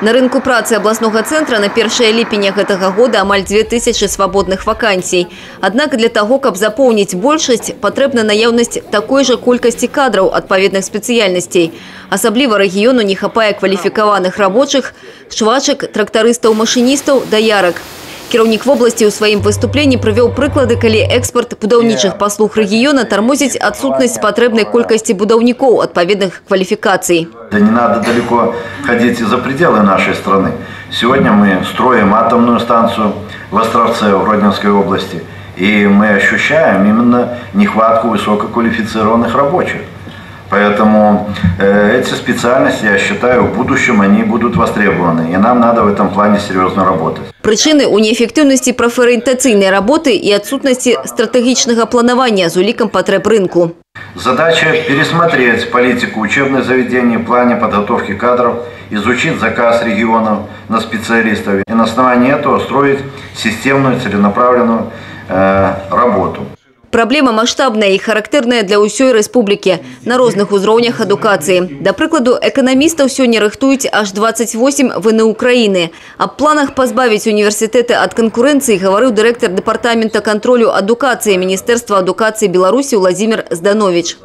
На рынку працы областного центра на 1 ліпеня гэтага года амаль 2000 свабодных вакансій. Аднак для того, каб запоўніць большасць, патрэбна наяўнасць такой жа колькасці кадраў адпаведных спецыяльнасцей. Асабліва рэгіёну не хапае кваліфікаваных рабочых, швачак, трактарыстаў, машыністаў, даярак. Кіраўнік вобласці ў сваім выступленні прывёў прыклады, калі экспорт будаўнічых паслуг рэгіёна тармозіць адсутнасць патрэбнай колькасці будаўнікоў адпаведных кваліфікацый. Не надо далеко ходить за пределы нашей страны. Сегодня мы строим атомную станцию в Островце, в Гродненской области. И мы ощущаем именно нехватку высококвалифицированных рабочих. Поэтому эти специальности, я считаю, в будущем они будут востребованы. И нам надо в этом плане серьезно работать. Причины у неэффективности профориентаційной работы и отсутности стратегичного планирования с уликом потреб рынку. Задача пересмотреть политику учебных заведений в плане подготовки кадров, изучить заказ регионов на специалистов и на основании этого строить системную целенаправленную работу. Проблема масштабная и характерная для усёй республики на разных узроўнях адукацыі. Да прыкладу, эканамістаў сёння рыхтуюць аж 28 ВНУ Украины. Аб планах пазбавіць універсітэты ад канкурэнцыі гаварыў дырэктар дэпартамента контролю адукацыі Министерства адукацыі Беларуси Владимир Зданович.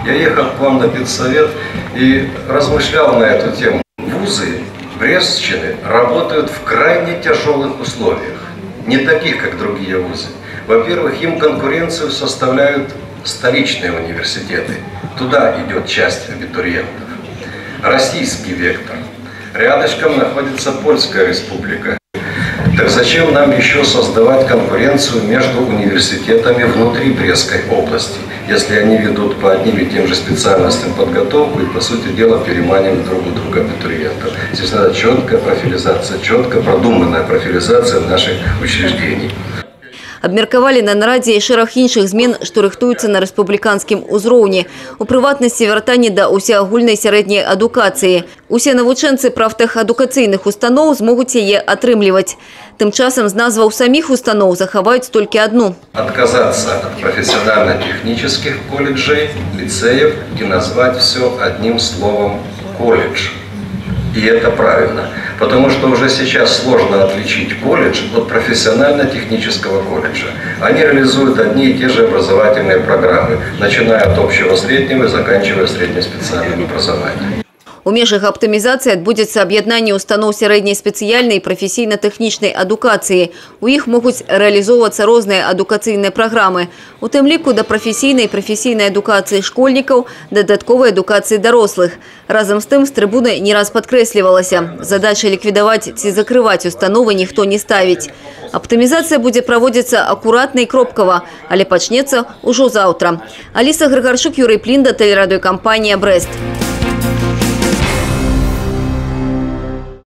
Я ехал к вам на педсовет и размышлял на эту тему. Вузы Брестщины работают в крайне тяжелых условиях, не таких, как другие вузы. Во-первых, им конкуренцию составляют столичные университеты. Туда идет часть абитуриентов. Российский вектор. Рядышком находится Польская республика. Так зачем нам еще создавать конкуренцию между университетами внутри Брестской области, если они ведут по одним и тем же специальностям подготовку и, по сути дела, переманивают друг у друга абитуриентов? Здесь надо четкая профилизация, четко продуманная профилизация наших учреждений. Абмеркавалі на нарадзе і шэраг іншых змен, што рыхтуюцца на рэспубліканскім узроўні. У прыватнасці вяртанне да ўсеагульнай сярэдняй адукацыі. Усе навучэнцы прафтэхадукацыйных устаноў змогуць яе атрымліваць. Тым часам з назваў саміх устаноў захаваюць толькі одну. Отказаться от профессионально-технических колледжей, лицеев и назвать все одним словом «колледж». И это правильно, потому что уже сейчас сложно отличить колледж от профессионально-технического колледжа. Они реализуют одни и те же образовательные программы, начиная от общего среднего и заканчивая средним специальным образованием. У межах аптымізацыі адбудзецца аб'яднанне устаноў сярэдняй спецыяльнай і прафесійна-тэхнічнай адукацыі. У іх могуць рэалізоўвацца розныя адукацыйныя праграмы. У тым ліку да прафесійнай і прафесійнай адукацыі школьнікаў, дадатковай адукацыі дарослых. Разам з тым з трыбуны не раз падкрэслівалася. Задача ліквідаваць ці закрываць установы ніхто не ставіць. Аптымізацыя будзе праводзіцца акуратна і кропкава, але пачнецца ўжо заўтра. Аліса Грыгарчук, Юрый Плінда, тэлерадыёкампанія «Брест».